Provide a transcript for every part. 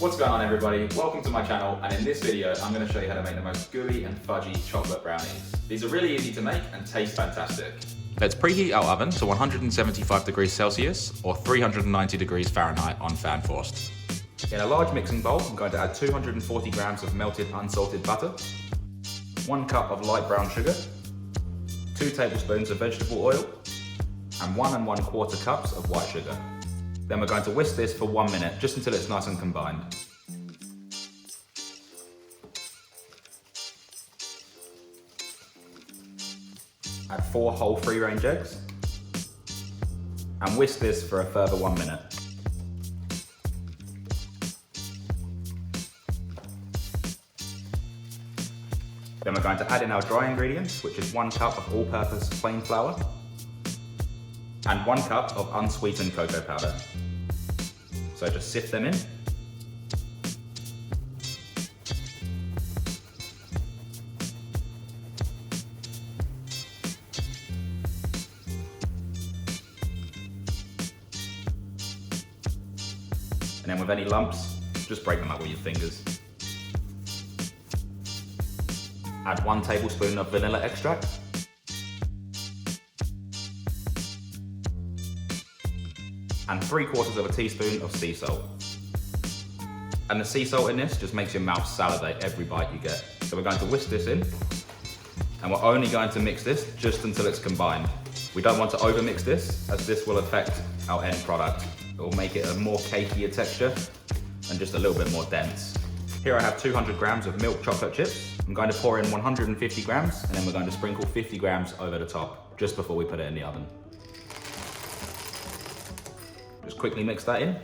What's going on everybody? Welcome to my channel, and in this video I'm going to show you how to make the most gooey and fudgy chocolate brownies. These are really easy to make and taste fantastic. Let's preheat our oven to 175 degrees Celsius or 390 degrees Fahrenheit on fan forced. In a large mixing bowl, I'm going to add 240 grams of melted unsalted butter, 1 cup of light brown sugar, 2 tablespoons of vegetable oil, and 1 1/4 cups of white sugar. Then we're going to whisk this for 1 minute, just until it's nice and combined. Add 4 whole free-range eggs, and whisk this for a further 1 minute. Then we're going to add in our dry ingredients, which is 1 cup of all-purpose plain flour, and 1 cup of unsweetened cocoa powder. So just sift them in. And then with any lumps, just break them up with your fingers. Add 1 tablespoon of vanilla extract. And 3/4 teaspoon of sea salt. And the sea salt in this just makes your mouth salivate every bite you get. So we're going to whisk this in, and we're only going to mix this just until it's combined. We don't want to overmix this, as this will affect our end product. It will make it a more cakier texture and just a little bit more dense. Here I have 200 grams of milk chocolate chips. I'm going to pour in 150 grams, and then we're going to sprinkle 50 grams over the top, just before we put it in the oven. Just quickly mix that in.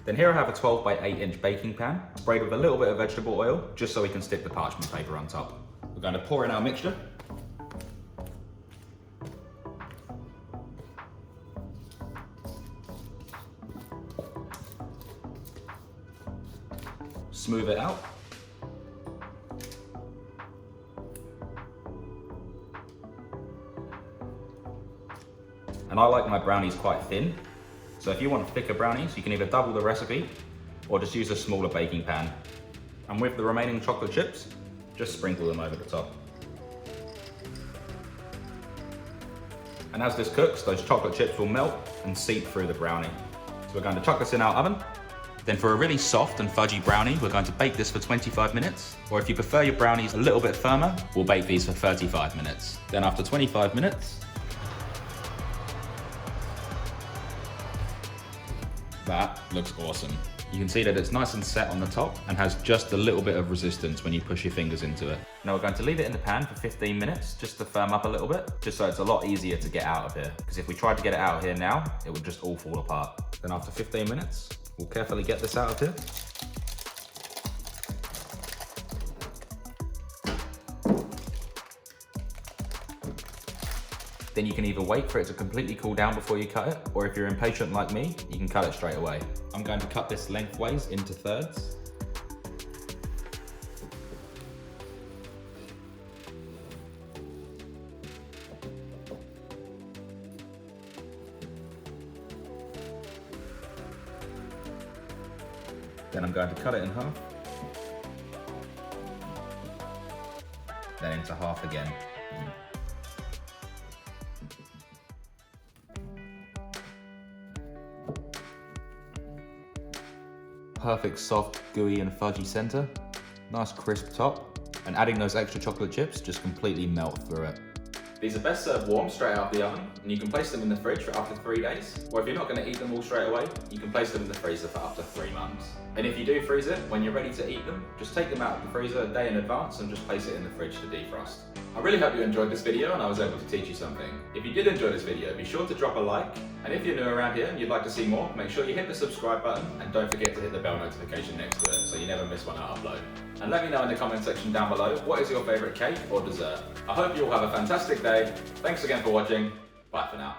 Then here I have a 12 by 8 inch baking pan, sprayed with a little bit of vegetable oil, just so we can stick the parchment paper on top. We're going to pour in our mixture. Smooth it out. And I like my brownies quite thin, so if you want thicker brownies, you can either double the recipe or just use a smaller baking pan. And with the remaining chocolate chips, just sprinkle them over the top. And as this cooks, those chocolate chips will melt and seep through the brownie. So we're going to chuck this in our oven. Then for a really soft and fudgy brownie, we're going to bake this for 25 minutes. Or if you prefer your brownies a little bit firmer, we'll bake these for 35 minutes. Then after 25 minutes, that looks awesome. You can see that it's nice and set on the top and has just a little bit of resistance when you push your fingers into it. Now we're going to leave it in the pan for 15 minutes just to firm up a little bit, just so it's a lot easier to get out of here. Because if we tried to get it out of here now, it would just all fall apart. Then after 15 minutes, we'll carefully get this out of here. Then you can either wait for it to completely cool down before you cut it, or if you're impatient like me, you can cut it straight away. I'm going to cut this lengthways into thirds. Then I'm going to cut it in half. Then into half again. Perfect soft, gooey and fudgy center, nice crisp top, and adding those extra chocolate chips just completely melt through it. These are best served warm straight out of the oven, and you can place them in the fridge for up to 3 days, or if you're not going to eat them all straight away, you can place them in the freezer for up to 3 months. And if you do freeze it, when you're ready to eat them, just take them out of the freezer a day in advance and just place it in the fridge to defrost. I really hope you enjoyed this video and I was able to teach you something. If you did enjoy this video, be sure to drop a like, and if you're new around here and you'd like to see more, make sure you hit the subscribe button and don't forget to hit the bell notification next to it so you never miss when I upload. And let me know in the comment section down below, what is your favourite cake or dessert? I hope you all have a fantastic day. Thanks again for watching. Bye for now.